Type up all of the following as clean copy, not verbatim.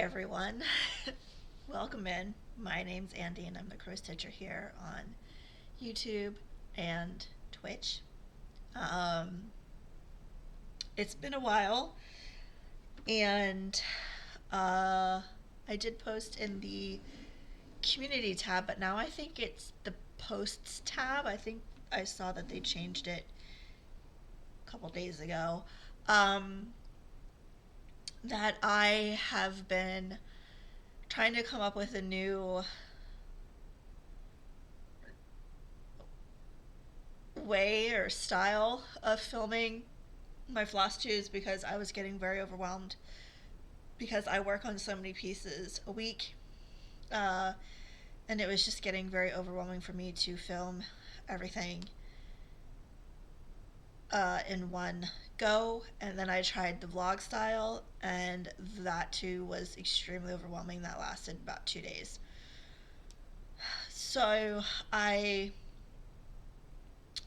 everyone. Welcome in. My name's Andy and I'm the crow stitcher here on YouTube and Twitch. Um, it's been a while and I did post in the community tab, but now I think it's the posts tab. I think I saw that they changed it a couple days ago. Um, that I have been trying to come up with a new way or style of filming my floss tubes because I was getting very overwhelmed because I work on so many pieces a week, uh, and it was just getting very overwhelming for me to film everything in one go. And then I tried the vlog style, and that too was extremely overwhelming. That lasted about 2 days. So I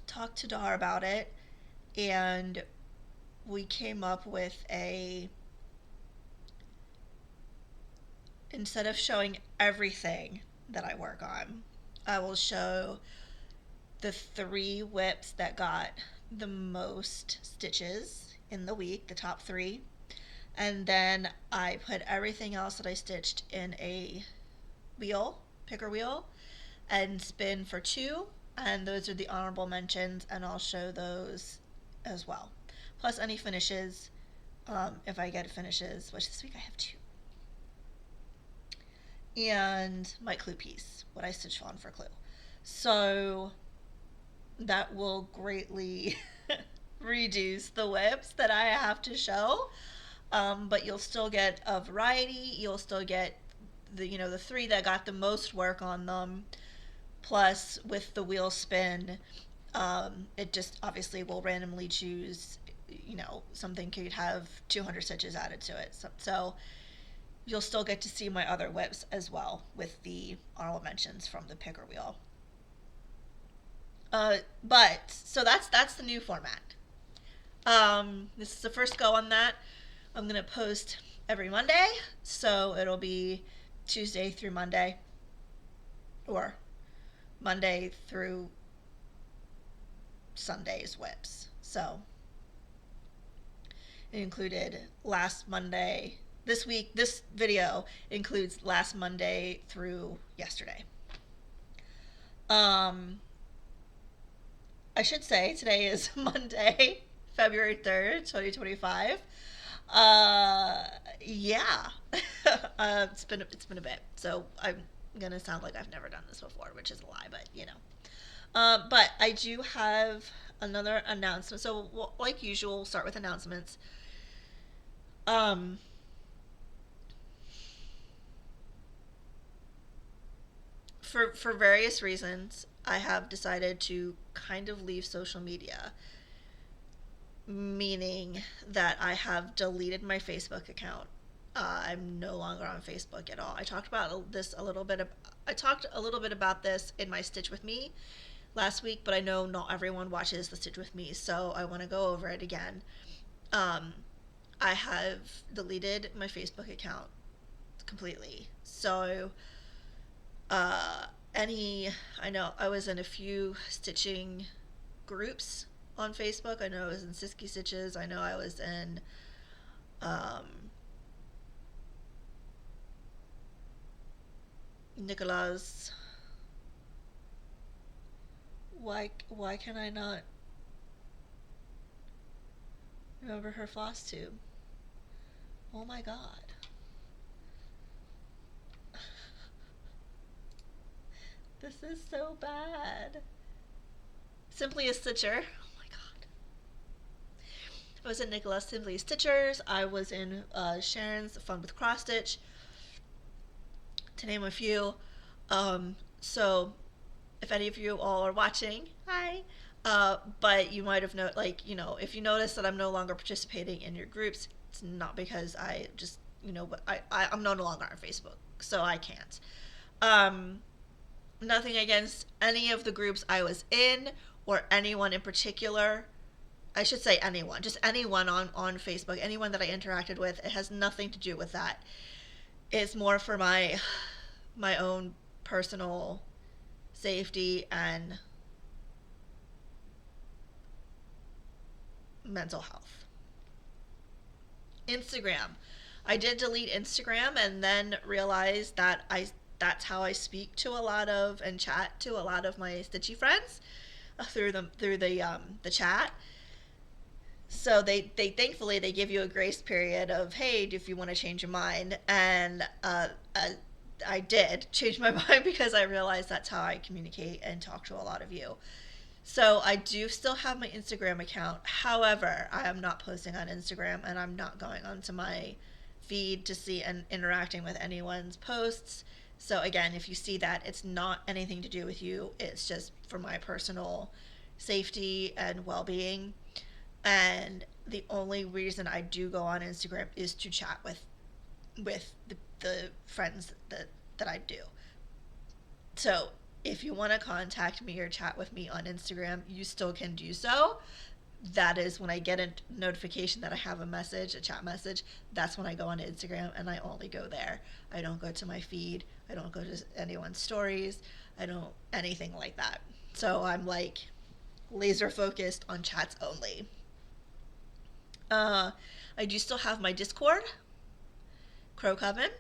talked to Dar about it, and we came up with a instead of showing everything that I work on, I will show the 3 whips that got the most stitches in the week, the top 3. And then I put everything else that I stitched in a wheel, picker wheel, and spin for 2. And those are the honorable mentions, and I'll show those as well. Plus any finishes, if I get finishes, which this week I have 2. And my clue piece, what I stitched on for clue. So that will greatly reduce the whips that I have to show. But you'll still get a variety. You'll still get the 3 that got the most work on them. Plus, with the wheel spin, it just obviously will randomly choose. Something could have 200 stitches added to it. So you'll still get to see my other whips as well with the honorable mentions from the picker wheel. But so that's the new format. This is the first go on that. I'm gonna post every Monday, so it'll be Tuesday through Monday, or Monday through Sunday's whips. So it included last Monday. This week, this video includes last Monday through yesterday. I should say today is Monday, February 3rd, 2025. Yeah. It's been a bit. So I'm gonna sound like I've never done this before, which is a lie, but But I do have another announcement. So like usual, we'll start with announcements. For various reasons, I have decided to kind of leave social media, meaning that I have deleted my Facebook account. I'm no longer on Facebook at all. I talked about this a little bit. I talked a little bit about this in my Stitch with Me last week, but I know not everyone watches the Stitch with Me, so I want to go over it again. I have deleted my Facebook account completely. So I know I was in a few stitching groups on Facebook. I know I was in Siski Stitches. I know I was in Nicola's. Why can I not remember her floss tube? Oh my god. This is so bad. Simply a Stitcher. Oh my god. I was in Nicola's Simply Stitchers. I was in Sharon's Fun with Cross Stitch, to name a few. So if any of you all are watching, hi. But you might have if you notice that I'm no longer participating in your groups, it's not because I just, I'm no longer on Facebook, so I can't. Nothing against any of the groups I was in or anyone in particular. I should say anyone, just anyone on Facebook, anyone that I interacted with. It has nothing to do with that. It's more for my own personal safety and mental health. Instagram. I did delete Instagram and then realized that I that's how I speak to a lot of and chat to a lot of my stitchy friends through the chat. So they thankfully they give you a grace period of, hey, if you want to change your mind, and I did change my mind because I realized that's how I communicate and talk to a lot of you. So I do still have my Instagram account. However, I am not posting on Instagram and I'm not going onto my feed to see and interacting with anyone's posts. So again, if you see that, it's not anything to do with you. It's just for my personal safety and well-being. And the only reason I do go on Instagram is to chat with the friends that I do. So if you want to contact me or chat with me on Instagram, you still can do so. That is when I get a notification that I have a message, a chat message. That's when I go on Instagram, and I only go there. I don't go to my feed. I don't go to anyone's stories. I don't anything like that. So I'm like laser focused on chats only. I do still have my Discord, Crow Coven,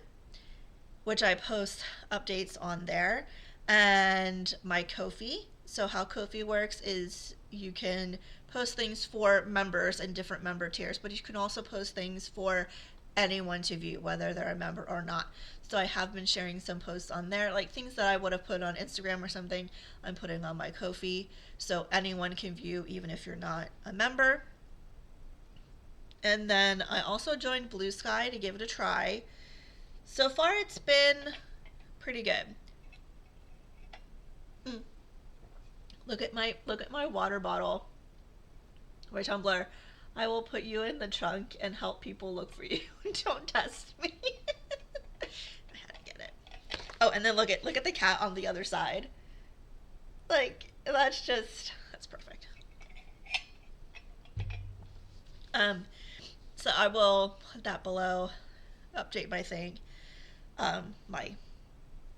which I post updates on there, and my Ko-fi. So how Ko-fi works is you can post things for members and different member tiers, but you can also post things for anyone to view, whether they're a member or not. So I have been sharing some posts on there, like things that I would have put on Instagram or something, I'm putting on my Ko-fi, so anyone can view even if you're not a member. And then I also joined Blue Sky to give it a try. So far it's been pretty good. Mm. Look at my water bottle. My tumbler. I will put you in the trunk and help people look for you. Don't test me. I had to get it. Oh, and then look at the cat on the other side. Like that's perfect. So I will put that below. Update my thing. My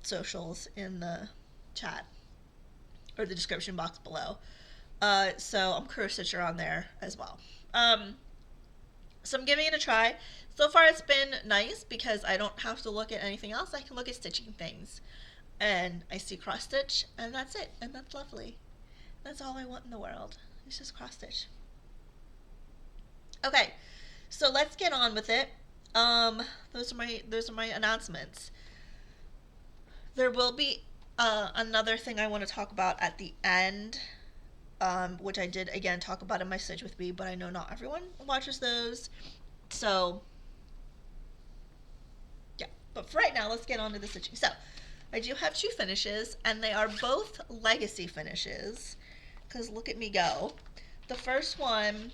socials in the chat or the description box below. So I'm Crow Stitcher on there as well. So I'm giving it a try. So far it's been nice because I don't have to look at anything else. I can look at stitching things. And I see cross stitch and that's it. And that's lovely. That's all I want in the world. It's just cross stitch. Okay. So let's get on with it. Those are my announcements. There will be another thing I want to talk about at the end, which I did again talk about in my Stitch with Me, but I know not everyone watches those. So, yeah. But for right now, let's get on to the stitching. So, I do have two finishes, and they are both legacy finishes, because look at me go. The first one,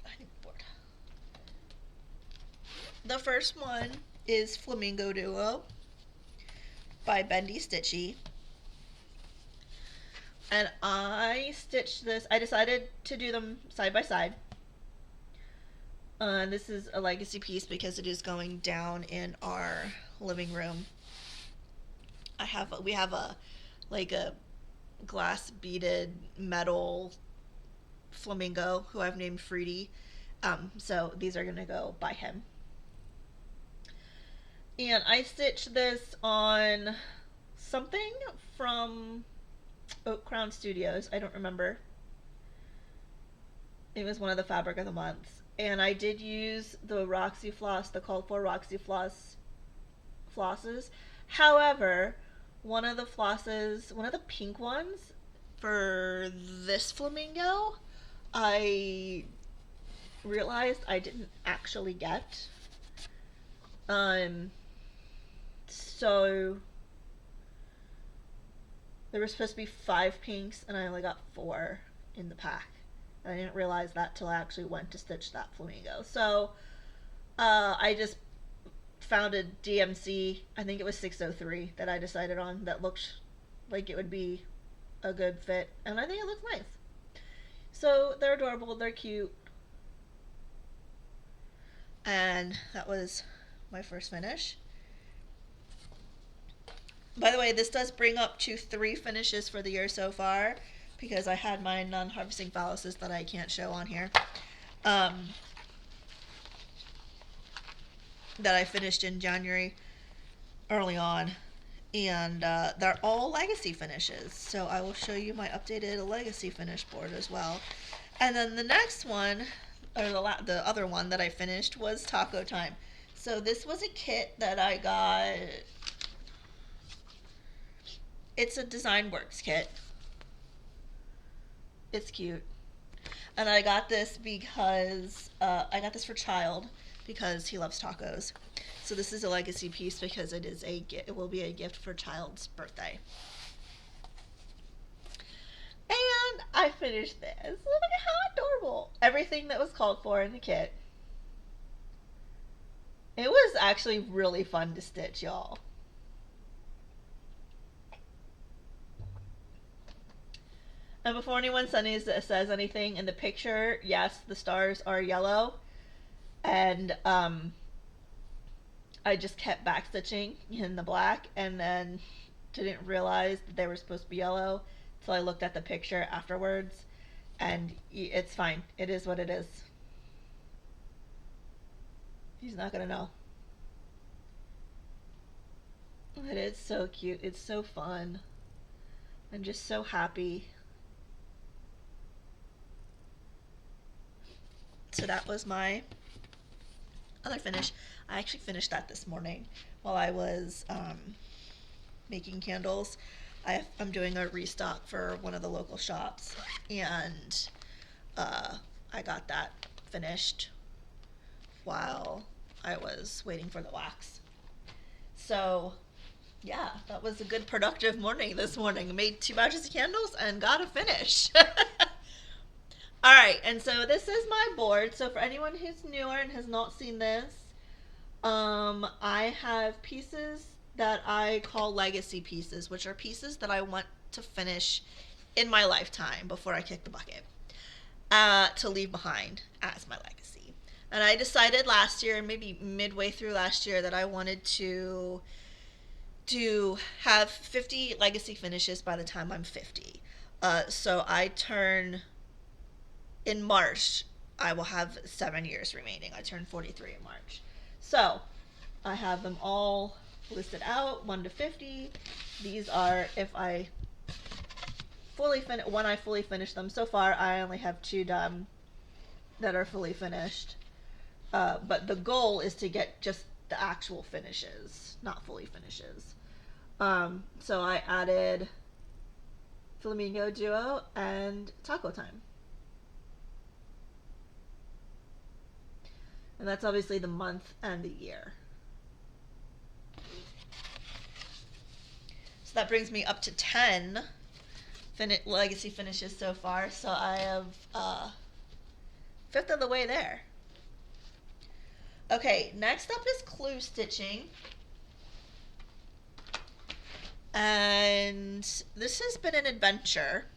I need the board. The first one is Flamingo Duo by Bendy Stitchy. And I stitched this. I decided to do them side by side. This is a legacy piece because it is going down in our living room. We have a glass beaded metal flamingo who I've named Fruity. So these are gonna go by him. And I stitched this on something from Oak Crown Studios. I don't remember. It was one of the fabric of the months. And I did use the Roxy Floss, the called for Roxy Floss flosses. However, one of the pink ones for this flamingo, I realized I didn't actually get. So there were supposed to be 5 pinks and I only got 4 in the pack. And I didn't realize that till I actually went to stitch that flamingo. So I just found a DMC, I think it was 603 that I decided on, that looked like it would be a good fit. And I think it looks nice. So they're adorable, they're cute. And that was my first finish. By the way, this does bring up to 3 finishes for the year so far, because I had my non-harvesting phalluses that I can't show on here. That I finished in January early on, and they're all legacy finishes. So I will show you my updated legacy finish board as well. And then the next one, or the other one that I finished, was Taco Time. So this was a kit that I got. It's a Design Works kit. It's cute. And I got this because I got this for Child because he loves tacos. So this is a legacy piece because it will be a gift for Child's birthday. And I finished this. Look at how adorable. Everything that was called for in the kit. It was actually really fun to stitch, y'all. And before anyone says anything, in the picture, yes, the stars are yellow. And I just kept backstitching in the black and then didn't realize that they were supposed to be yellow until I looked at the picture afterwards. And it's fine. It is what it is. He's not going to know. It is so cute. It's so fun. I'm just so happy. So that was my other finish. I actually finished that this morning while I was making candles. I'm doing a restock for one of the local shops, and I got that finished while I was waiting for the wax. So yeah, that was a good productive morning this morning. I made 2 batches of candles and got a finish. All right, and so this is my board. So for anyone who's newer and has not seen this, I have pieces that I call legacy pieces, which are pieces that I want to finish in my lifetime before I kick the bucket, to leave behind as my legacy. And I decided last year, maybe midway through last year, that I wanted to have 50 legacy finishes by the time I'm 50. So in March, I will have 7 years remaining. I turn 43 in March. So I have them all listed out, 1 to 50. These are if I when I fully finish them. So far, I only have 2 done that are fully finished. But the goal is to get just the actual finishes, not fully finishes. So I added Flamingo Duo and Taco Time. And that's obviously the month and the year. So that brings me up to 10 legacy finishes so far. So I have 1/5 of the way there. Okay, next up is clue stitching. And this has been an adventure.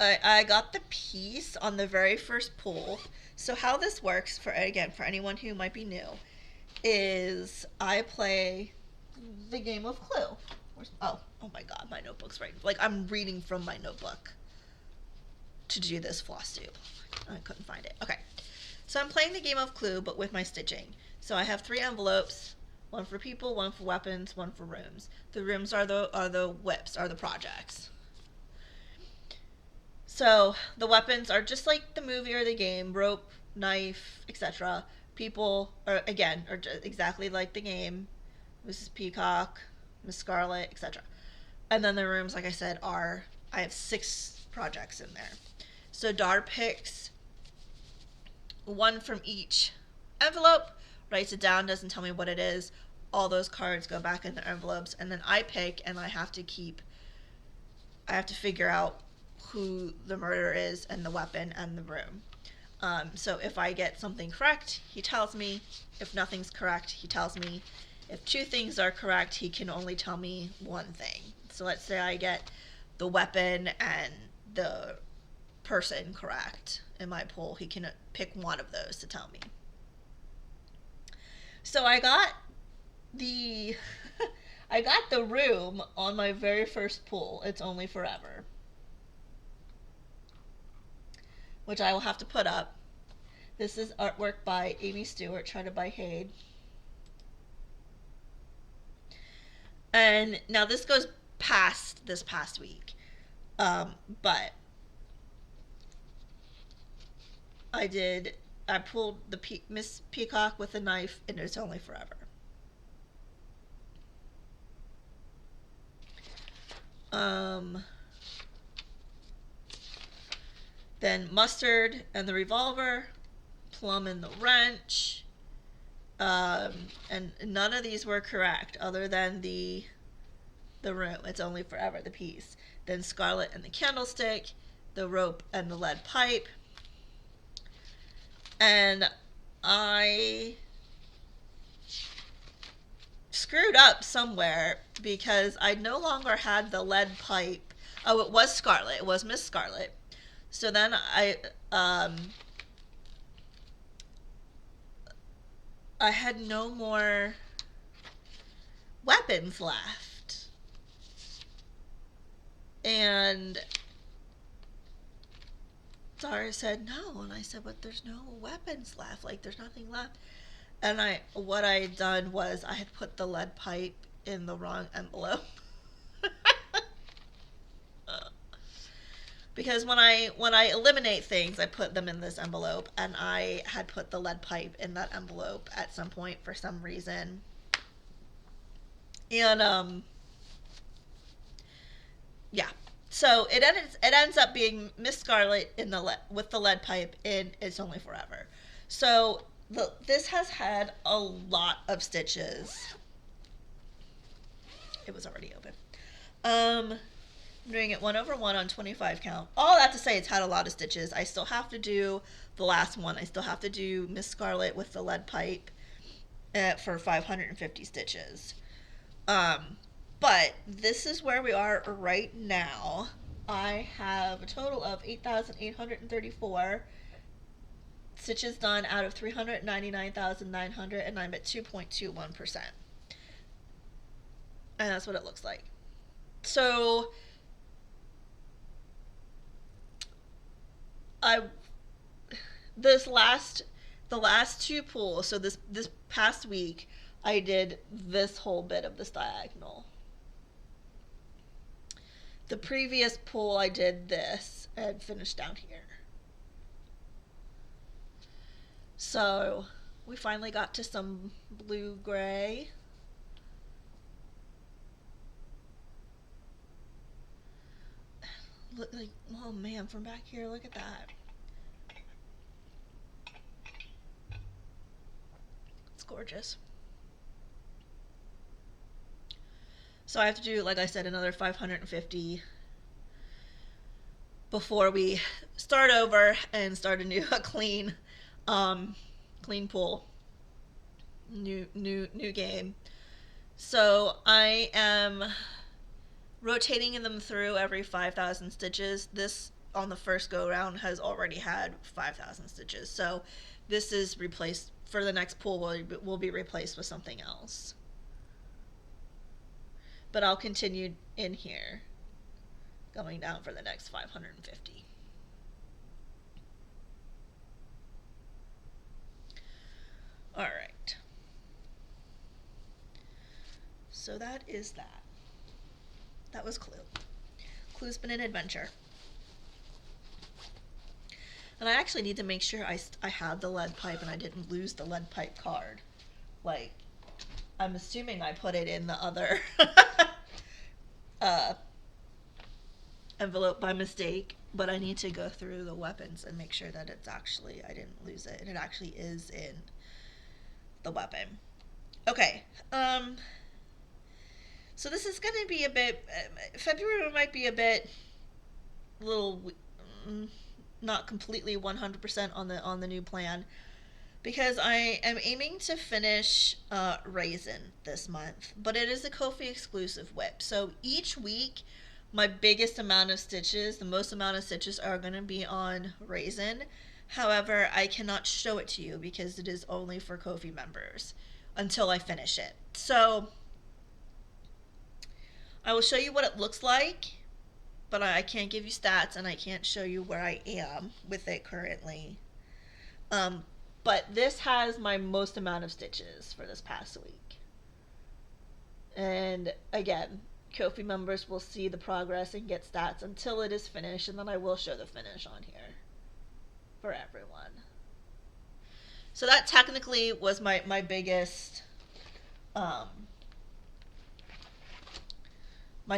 I got the piece on the very first pull. So how this works, for anyone who might be new, is I play the game of Clue. Oh my god, my notebook's right. Like, I'm reading from my notebook to do this Flosstube. I couldn't find it. Okay. So I'm playing the game of Clue, but with my stitching. So I have 3 envelopes, 1 for people, 1 for weapons, 1 for rooms. The rooms are the whips, are the projects. So the weapons are just like the movie or the game: rope, knife, etc. People are exactly like the game: Mrs. Peacock, Miss Scarlet, etc. And then the rooms, like I said, I have 6 projects in there. So Dar picks 1 from each envelope, writes it down, doesn't tell me what it is. All those cards go back in the envelopes, and then I pick, and I have to figure out who the murderer is, and the weapon, and the room. So if I get something correct, he tells me. If nothing's correct, he tells me. If 2 things are correct, he can only tell me 1 thing. So let's say I get the weapon and the person correct in my poll, he can pick one of those to tell me. So I got the I got the room on my very first poll. It's Only Forever, which I will have to put up. This is artwork by Amy Stewart, Trying to Buy Hade. And now this goes past this past week. But I pulled the Miss Peacock with a knife, and It's Only Forever. Then Mustard and the Revolver, Plum and the Wrench, and none of these were correct other than the Room, It's Only Forever, the piece. Then Scarlet and the Candlestick, The Rope and the Lead Pipe. And I screwed up somewhere because I no longer had the lead pipe. Oh, it was Scarlet. It was Miss Scarlet. So then I had no more weapons left. And Zara said no, and I said, but there's no weapons left. Like, there's nothing left. And what I had done was I had put the lead pipe in the wrong envelope. Because when I eliminate things, I put them in this envelope, and I had put the lead pipe in that envelope at some point for some reason. And yeah. So it ends up being Miss Scarlet with the lead pipe in It's Only Forever. So this has had a lot of stitches. It was already open. I'm doing it 1/1 on 25 count. All that to say, it's had a lot of stitches. I still have to do the last one. I still have to do Miss Scarlet with the lead pipe for 550 stitches. But this is where we are right now. I have a total of 8,834 stitches done out of 399,900, and I'm at 2.21%. And that's what it looks like. So the last two pulls, so this past week I did this whole bit of this diagonal. The previous pull I did this and finished down here. So we finally got to some blue-gray. Look, like, oh man, from back here, look at that. It's gorgeous. So I have to do, like I said, another 550 before we start over and start a clean pull, new game. So I am rotating them through every 5,000 stitches. This on the first go round has already had 5,000 stitches. So this is replaced for the next pull. Will be replaced with something else. But I'll continue in here, going down for the next 550. All right. So that is that. That was Clue. Clue's been an adventure. And I actually need to make sure I had the lead pipe and I didn't lose the lead pipe card. Like, I'm assuming I put it in the other envelope by mistake, but I need to go through the weapons and make sure that it's actually, I didn't lose it, and it actually is in the weapon. Okay, so this is going to be a bit, February might be a bit, not completely 100% on the new plan, because I am aiming to finish Raisin this month, but it is a Ko-fi exclusive whip. So each week My biggest amount of stitches, the most amount of stitches are going to be on Raisin. However, I cannot show it to you because it is only for Ko-fi members until I finish it. So I will show you what it looks like, but I can't give you stats and I can't show you where I am with it currently. Um, but this has my most amount of stitches for this past week. And again, Ko-fi members will see the progress and get stats until it is finished, and then I will show the finish on here for everyone. So that technically was my biggest, my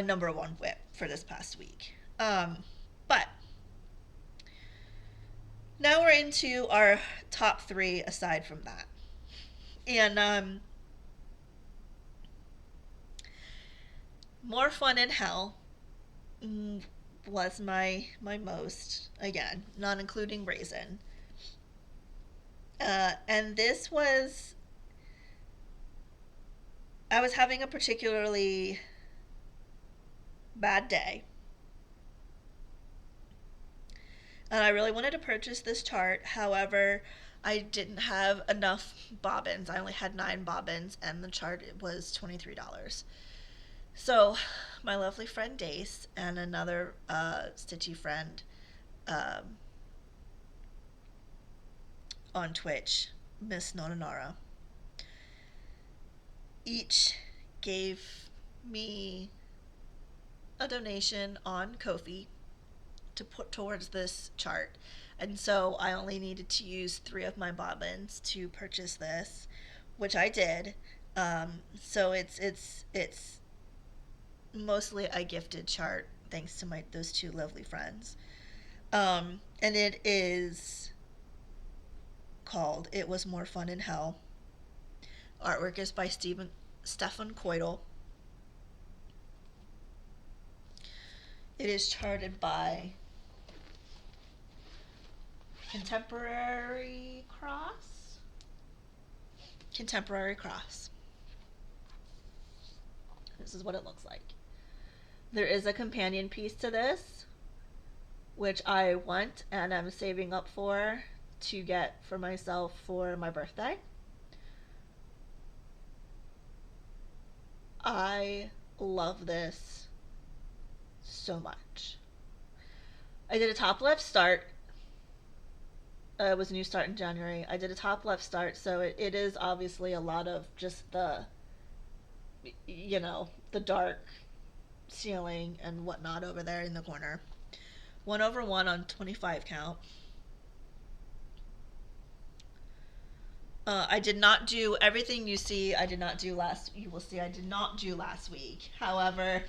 number one whip for this past week. But now we're into our top three aside from that. And More Fun in Hell was my most, again, not including Raisin. And this was, I was having a particularly bad day. And I really wanted to purchase this chart. However, I didn't have enough bobbins. I only had 9 bobbins, and the chart was $23. So, my lovely friend Dace and another stitchy friend on Twitch, Miss Nonanara, each gave me a donation on Ko-fi to put towards this chart. And so I only needed to use 3 of my bobbins to purchase this, which I did. So it's mostly a gifted chart thanks to those 2 lovely friends. And it is called It Was More Fun in Hell. Artwork is by Stefan Coidel. It is charted by Contemporary Cross. This is what it looks like. There is a companion piece to this, which I want and I'm saving up for to get for myself for my birthday. I love this so much. I did a top left start. It was a new start in January. I did a top left start, so it is obviously a lot of just the dark ceiling and whatnot over there in the corner. 1/1 on 25 count. I did not do everything you see. You will see I did not do last week. However,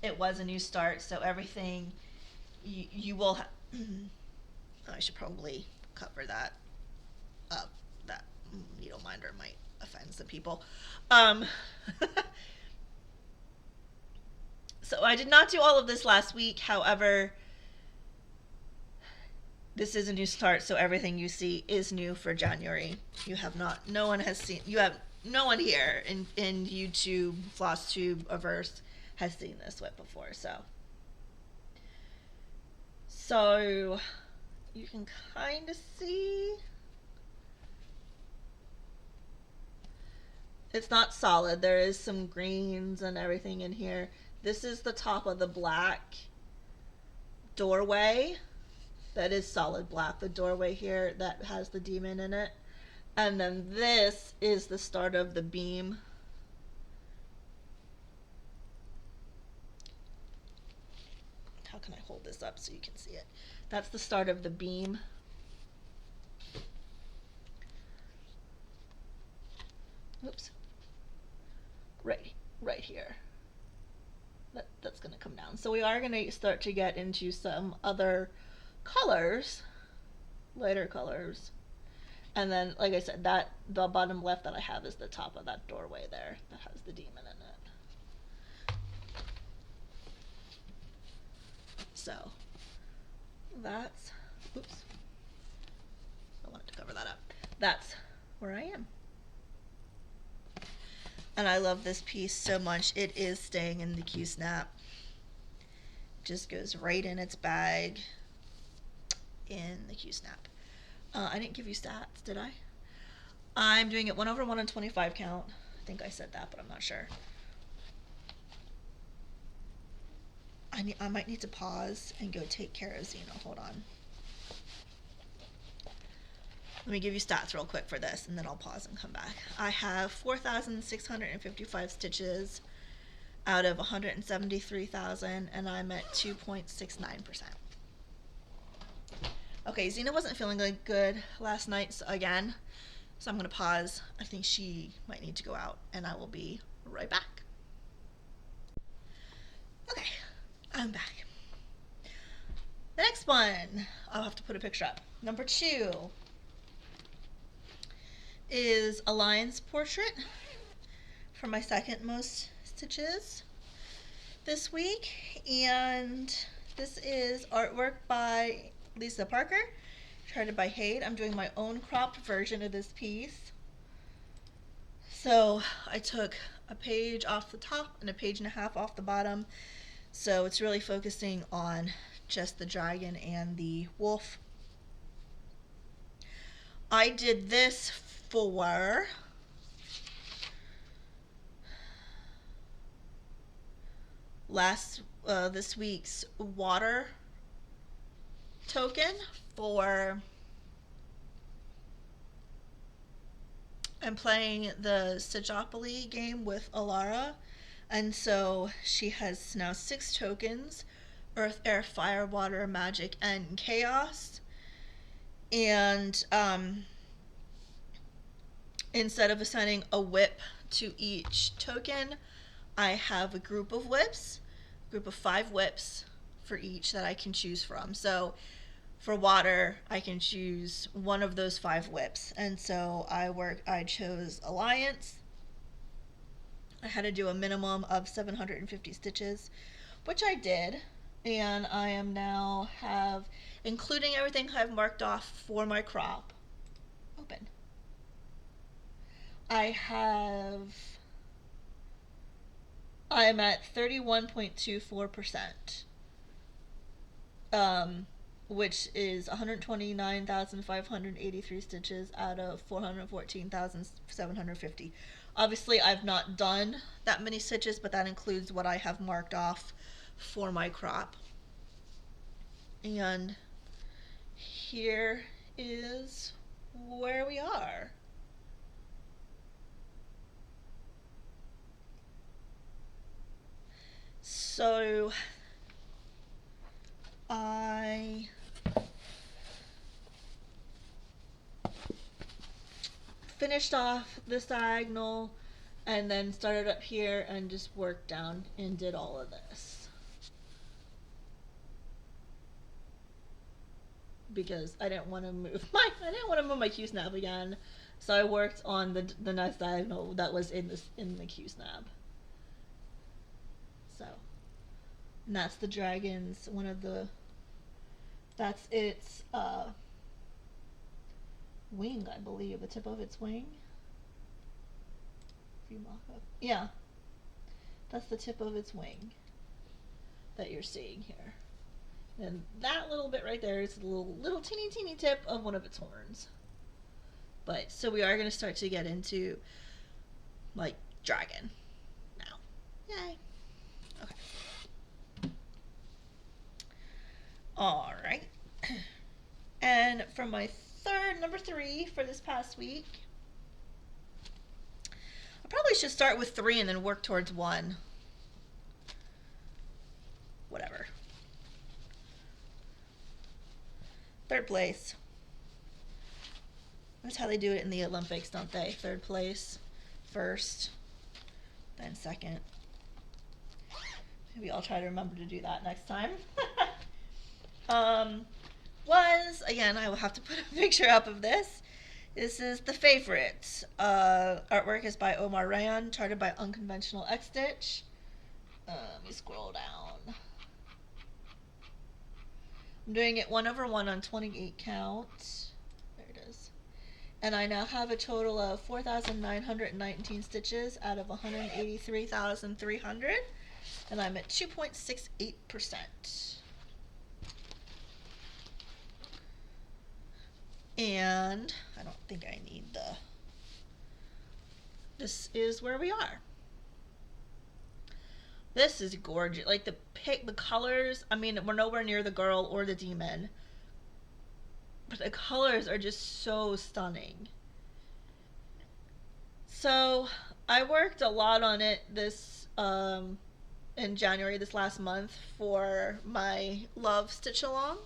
it was a new start, so everything you will. I should probably cover that up. That needle minder might offend some people. So I did not do all of this last week. However, this is a new start, so everything you see is new for January. No one here in YouTube, Flosstubers has seen this whip before, so you can kind of see. It's not solid. There is some greens and everything in here. This is the top of the black doorway. That is solid black. The doorway here that has the demon in it. And then this is the start of the beam. How can I hold this up so you can see it? That's the start of the beam. Oops. Right here. That's going to come down. So we are going to start to get into some other colors, lighter colors. And then, like I said, the bottom left that I have is the top of that doorway there that has the demon in it. So that's, oops, I wanted to cover that up. That's where I am. And I love this piece so much. It is staying in the Q-snap. just goes right in its bag in the Q-snap. I didn't give you stats, did I? I'm doing it 1/1 on 25 count. I think I said that, but I'm not sure. I might need to pause and go take care of Xena. Hold on. Let me give you stats real quick for this, and then I'll pause and come back. I have 4,655 stitches out of 173,000, and I'm at 2.69%. Okay, Xena wasn't feeling good last night again, so I'm going to pause. I think she might need to go out, and I will be right back. Okay, I'm back. The next one, I'll have to put a picture up. Number 2 is a lion's portrait for my second most stitches this week, and this is artwork by Lisa Parker, charted by Hade. I'm doing my own cropped version of this piece. So I took a page off the top and a page and a half off the bottom, so it's really focusing on just the dragon and the wolf. I did this for this week's water token for I'm playing the Stitchopoly game with Alara, and so she has now 6 tokens: Earth, Air, Fire, Water, Magic, and Chaos. And instead of assigning a whip to each token, I have a group of whips, a group of 5 whips for each that I can choose from. So for water, I can choose one of those 5 whips. And so I chose Alliance. I had to do a minimum of 750 stitches, which I did. And I am now including everything I've marked off for my crop, open. I'm at 31.24%, which is 129,583 stitches out of 414,750. Obviously, I've not done that many stitches, but that includes what I have marked off for my crop. And here is where we are. So I finished off this diagonal and then started up here and just worked down and did all of this, because I didn't want to move my Q-snap again. So I worked on the next diagonal that was in the Q-snap. So, and that's the dragon's that's its wing, I believe, the tip of its wing. If you mock up, yeah, that's the tip of its wing that you're seeing here. And that little bit right there is the little teeny tip of one of its horns. But so we are going to start to get into like dragon now. Yay. Okay. All right. And for my number 3 for this past week, I probably should start with 3 and then work towards 1. Whatever. 3rd place. That's how they do it in the Olympics, don't they? 3rd place, 1st, then 2nd. Maybe I'll try to remember to do that next time. Again, I will have to put a picture up of this. This is The Favorite. Artwork is by Omar Rayan, charted by Unconventional X Stitch. Let me scroll down. I'm doing it 1/1 on 28 count. There it is. And I now have a total of 4,919 stitches out of 183,300. and I'm at 2.68%. And I don't think I need this is where we are. This is gorgeous. Like the colors, I mean, we're nowhere near the girl or the demon, but the colors are just so stunning. So I worked a lot on it this in January, this last month, for my Love Stitch Along.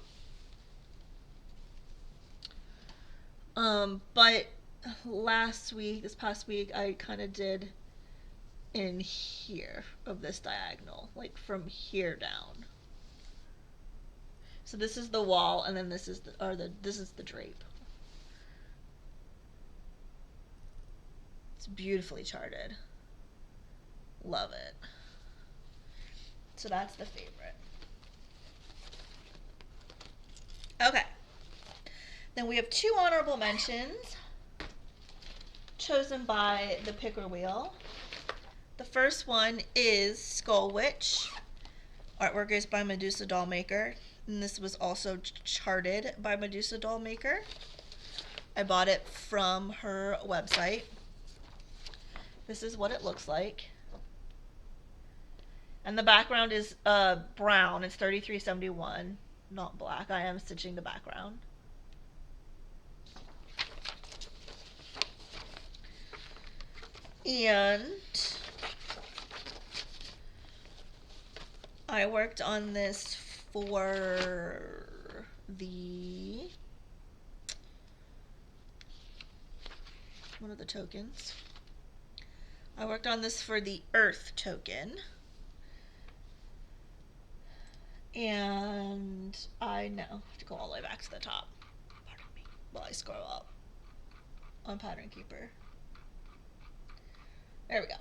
But this past week, I kind of did in here of this diagonal, like from here down. So this is the wall, and then this is the drape. It's beautifully charted. Love it. So that's the favorite. Okay. Then we have 2 honorable mentions chosen by the picker wheel. The first one is Skull Witch. Artwork is by Medusa Dollmaker, and this was also charted by Medusa Dollmaker. I bought it from her website. This is what it looks like. And the background is brown. It's 3371, not black. I am stitching the background. And I worked on this for one of the tokens. I worked on this for the Earth token. And I now have to go all the way back to the top. Pardon me. While I scroll up on Pattern Keeper. There we go.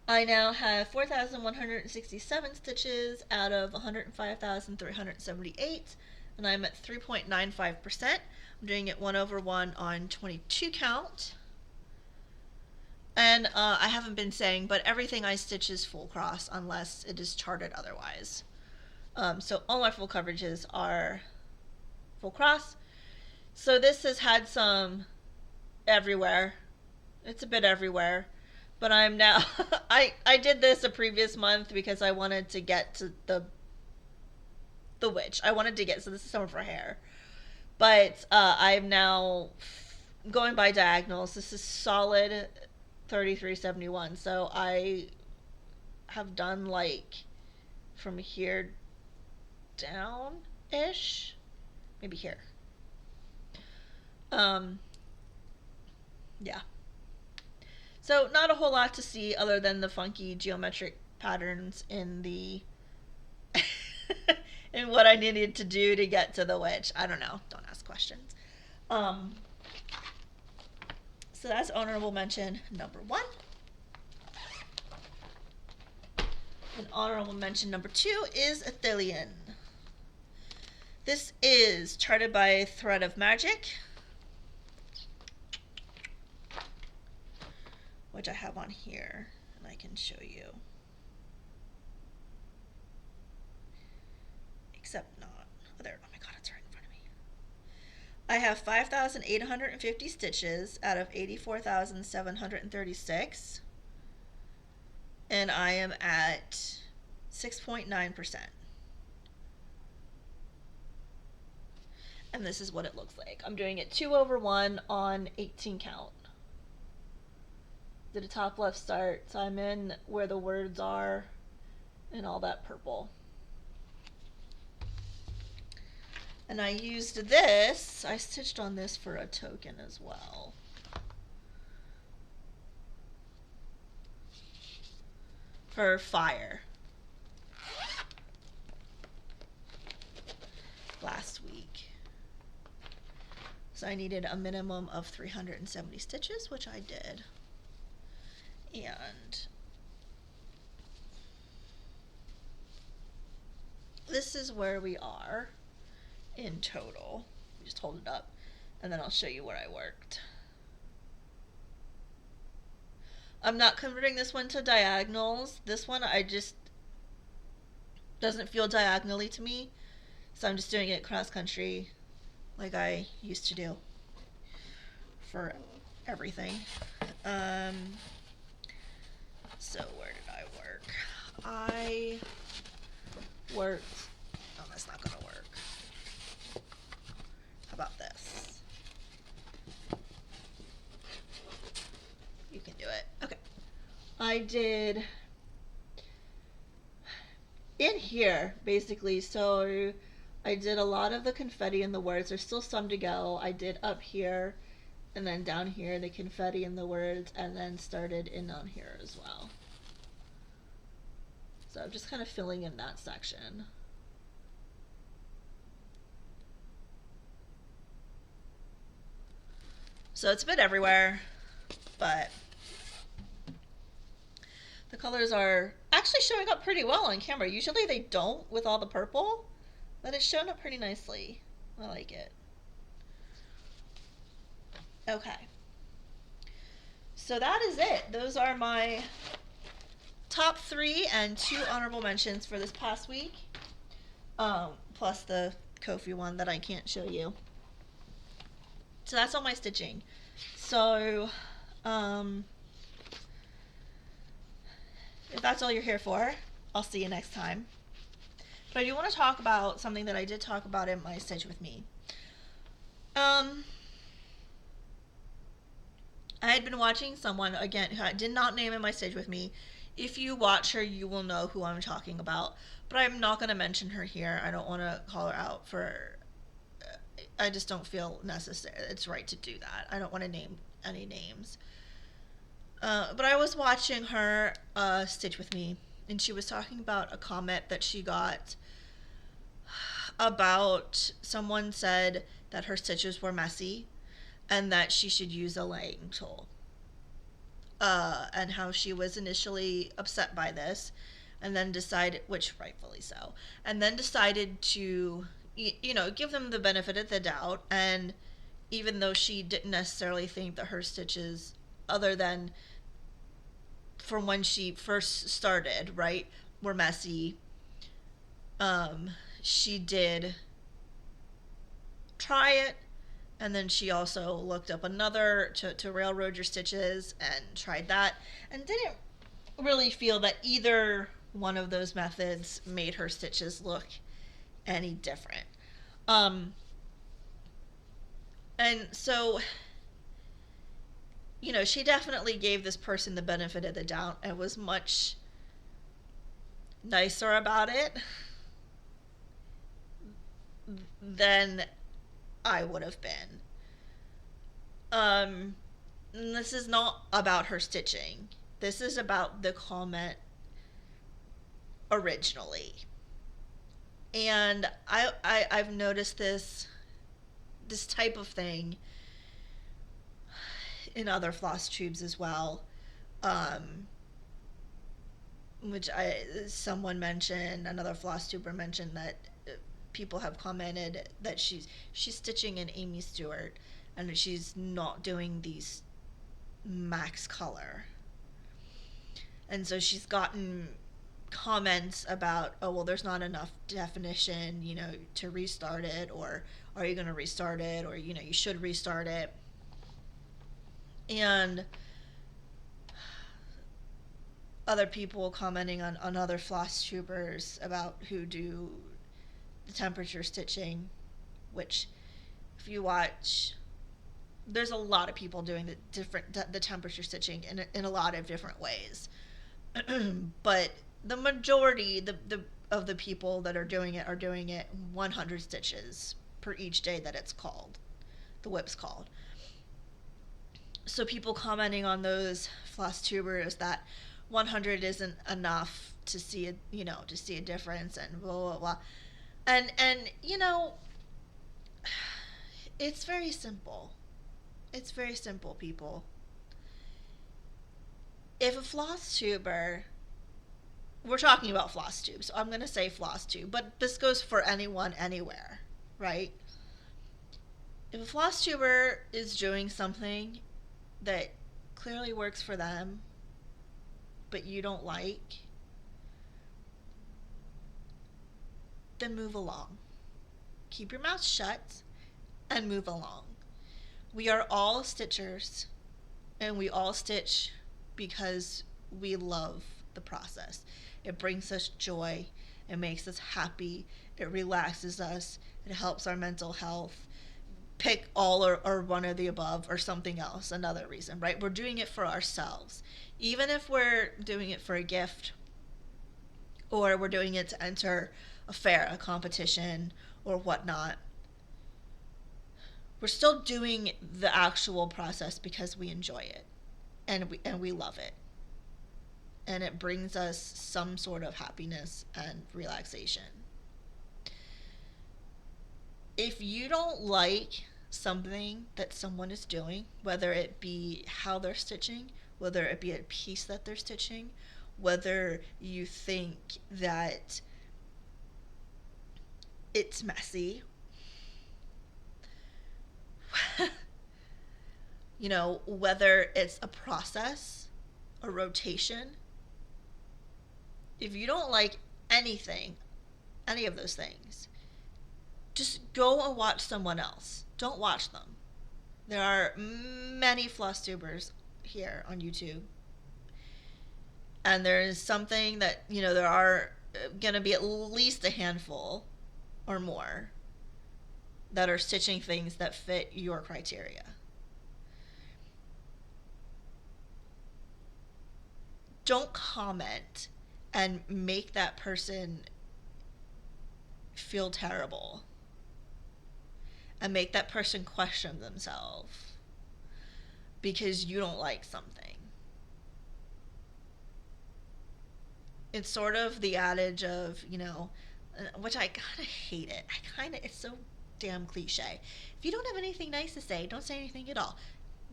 I now have 4,167 stitches out of 105,378, and I'm at 3.95%. I'm doing it 1/1 on 22 count. And I haven't been saying, but everything I stitch is full cross unless it is charted otherwise. So all my full coverages are full cross. So this has had some everywhere. It's a bit everywhere. But I'm now, I did this a previous month because I wanted to get to the witch. I wanted to get, so this is someone for hair. But I'm now going by diagonals. This is solid 3371. So I have done like from here down-ish. Maybe here. Yeah. So not a whole lot to see other than the funky geometric patterns in the in what I needed to do to get to the witch. I don't know. Don't ask questions. So that's honorable mention number 1. And honorable mention number 2 is Athelion. This is charted by Thread of Magic, which I have on here, and I can show you. Except not. Oh, there. Oh my god, it's right in front of me. I have 5,850 stitches out of 84,736, and I am at 6.9%. And this is what it looks like. I'm doing it 2/1 on 18 count. Did a top left start, so I'm in where the words are and all that purple. And I used this, I stitched on this for a token as well. For fire. Last week. So I needed a minimum of 370 stitches, which I did. And this is where we are in total. Just hold it up and then I'll show you where I worked. I'm not converting this one to diagonals. This one I just doesn't feel diagonally to me. So I'm just doing it cross country like I used to do for everything. Um, so where did I work? I worked. Oh, that's not gonna work. How about this? You can do it. Okay. I did in here basically. So I did a lot of the confetti in the words. There's still some to go. I did up here and then down here the confetti in the words, and then started in on here as well. So I'm just kind of filling in that section. So it's a bit everywhere, but the colors are actually showing up pretty well on camera. Usually they don't with all the purple, but it's shown up pretty nicely. I like it. Okay. So that is it. Those are my top 3 and 2 honorable mentions for this past week. Plus the Kofi one that I can't show you. So that's all my stitching. So, if that's all you're here for, I'll see you next time. But I do want to talk about something that I did talk about in my Stitch With Me. I had been watching someone, again, who I did not name in my Stitch With Me. If you watch her, you will know who I'm talking about. But I'm not going to mention her here. I don't want to call her out for... I just don't feel necessary. It's right to do that. I don't want to name any names. But I was watching her Stitch With Me, and she was talking about a comment that she got about someone said that her stitches were messy and that she should use a laying tool. And how she was initially upset by this, and then decided, which rightfully so, and then decided to, give them the benefit of the doubt. And even though she didn't necessarily think that her stitches, other than from when she first started, right, were messy, she did try it, and then she also looked up another to railroad your stitches and tried that, and didn't really feel that either one of those methods made her stitches look any different. And so, she definitely gave this person the benefit of the doubt and was much nicer about it than I would have been. This is not about her stitching. This is about the comment originally. And I've noticed this type of thing in other floss tubes as well. Which someone mentioned, another Flosstuber mentioned that people have commented that she's stitching in Amy Stewart and that she's not doing these max color. And so she's gotten comments about, oh, well, there's not enough definition, to restart it, or are you going to restart it, or, you should restart it. And other people commenting on other Flosstubers about who do the temperature stitching, which if you watch, there's a lot of people doing the temperature stitching in a lot of different ways. But the majority of the people that are doing it 100 stitches per each day that it's called, the whip's called. So people commenting on those Flosstubers that 100 isn't enough to see a difference, and blah blah blah. And it's very simple. It's very simple, people. If a Flosstuber, we're talking about Flosstube, so I'm going to say Flosstube, but this goes for anyone, anywhere, right? If a Flosstuber is doing something that clearly works for them, but you don't like, then move along. Keep your mouth shut and move along. We are all stitchers, and we all stitch because we love the process. It brings us joy, it makes us happy, it relaxes us, it helps our mental health. Pick all or one of the above or something else, another reason, right? We're doing it for ourselves. Even if we're doing it for a gift or we're doing it to enter a fair, a competition, or whatnot, we're still doing the actual process because we enjoy it and we love it. And it brings us some sort of happiness and relaxation. If you don't like something that someone is doing, whether it be how they're stitching, whether it be a piece that they're stitching, whether you think that it's messy, whether it's a process, a rotation, if you don't like anything, any of those things, just go and watch someone else. Don't watch them. There are many Flosstubers here on YouTube. And there is something that, there are going to be at least a handful or more that are stitching things that fit your criteria. Don't comment and make that person feel terrible and make that person question themselves because you don't like something. It's sort of the adage of, which I kind of hate it. It's so damn cliche. If you don't have anything nice to say, don't say anything at all.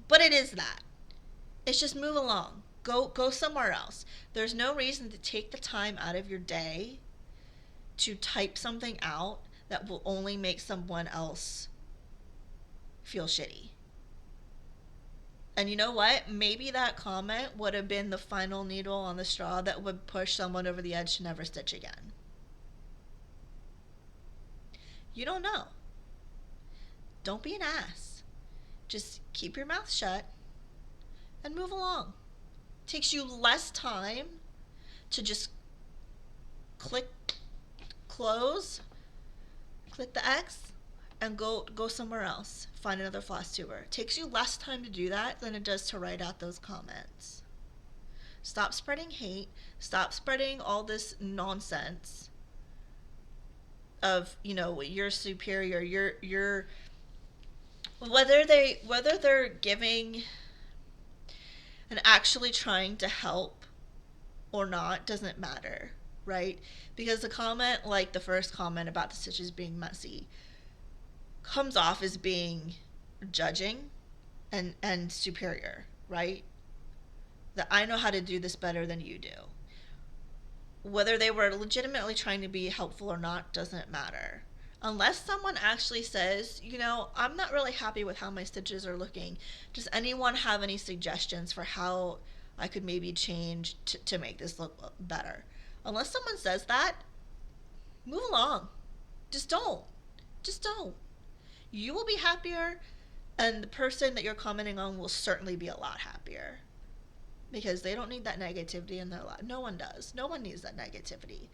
But it is that. It's just move along. Go somewhere else. There's no reason to take the time out of your day to type something out that will only make someone else feel shitty. And you know what? Maybe that comment would have been the final needle on the straw that would push someone over the edge to never stitch again. You don't know. Don't be an ass. Just keep your mouth shut and move along. It takes you less time to just click close, click the X, and go somewhere else. Find another Flosstuber. It takes you less time to do that than it does to write out those comments. Stop spreading hate. Stop spreading all this nonsense of, you're superior. You're whether they're giving and actually trying to help or not doesn't matter, right? Because the comment, like the first comment about the stitches being messy, comes off as being judging and superior, right? That I know how to do this better than you do. Whether they were legitimately trying to be helpful or not doesn't matter. Unless someone actually says, I'm not really happy with how my stitches are looking. Does anyone have any suggestions for how I could maybe change to make this look better? Unless someone says that, move along. Just don't. Just don't. You will be happier, and the person that you're commenting on will certainly be a lot happier. Because they don't need that negativity in their life. No one does. No one needs that negativity.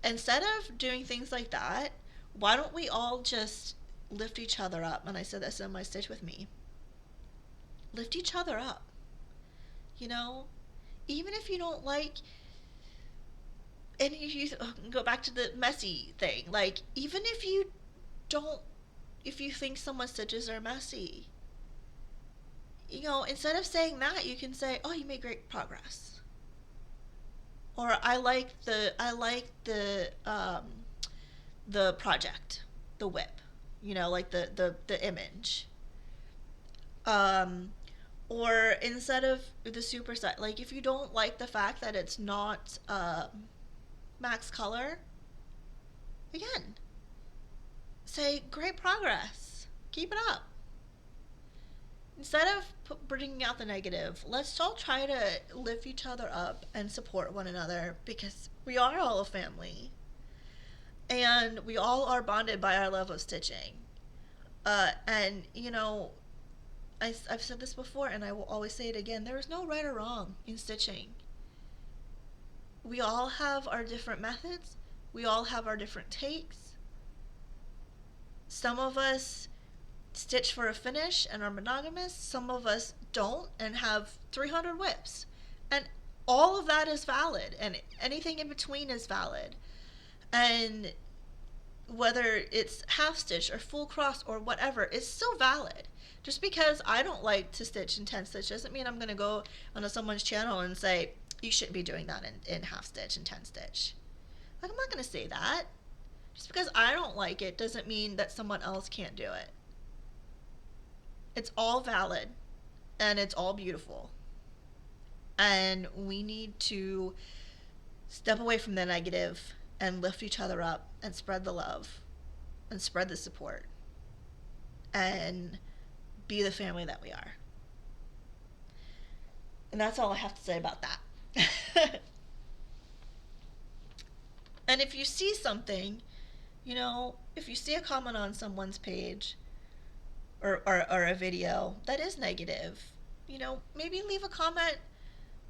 Instead of doing things like that, why don't we all just lift each other up? And I said this in my Stitch With Me. Lift each other up. Even if you don't like, and you go back to the messy thing, like, even if you think someone's stitches are messy, instead of saying that, you can say, "Oh, you made great progress," or "I like the project, the whip," like the image. Or instead of the super set, like if you don't like the fact that it's not max color, again, say great progress, keep it up. Instead of bringing out the negative, let's all try to lift each other up and support one another, because we are all a family and we all are bonded by our love of stitching. And, I've said this before and I will always say it again, there is no right or wrong in stitching. We all have our different methods, we all have our different takes. Some of us stitch for a finish and are monogamous, some of us don't and have 300 whips. And all of that is valid, and anything in between is valid. And whether it's half stitch or full cross or whatever, it's still valid. Just because I don't like to stitch in 10 stitch doesn't mean I'm going to go onto someone's channel and say, you shouldn't be doing that in half stitch and 10 stitch. Like, I'm not going to say that. Just because I don't like it doesn't mean that someone else can't do it. It's all valid and it's all beautiful. And we need to step away from the negative and lift each other up and spread the love and spread the support and be the family that we are. And that's all I have to say about that. And if you see something, if you see a comment on someone's page or a video that is negative, maybe leave a comment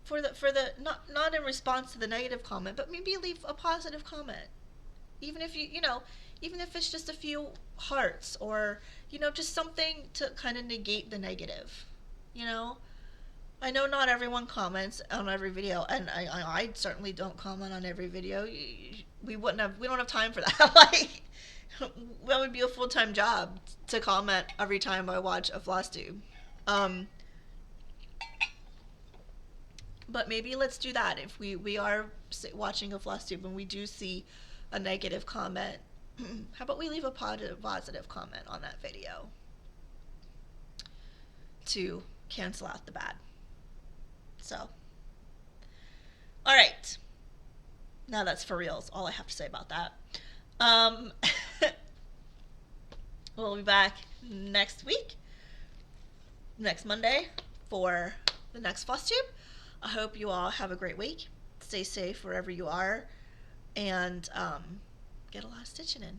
for the not in response to the negative comment, but maybe leave a positive comment. Even if even if it's just a few hearts or just something to kind of negate the negative. I know not everyone comments on every video, and I certainly don't comment on every video. We don't have time for that. Like, that would be a full-time job to comment every time I watch a Flosstube. But maybe let's do that. If we are watching a Flosstube and we do see a negative comment, how about we leave a positive comment on that video to cancel out the bad. So, all right. Now that's for reals. All I have to say about that. We'll be back next week, next Monday, for the next Flosstube. I hope you all have a great week. Stay safe wherever you are, and get a lot of stitching in.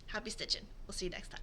Happy stitching. We'll see you next time.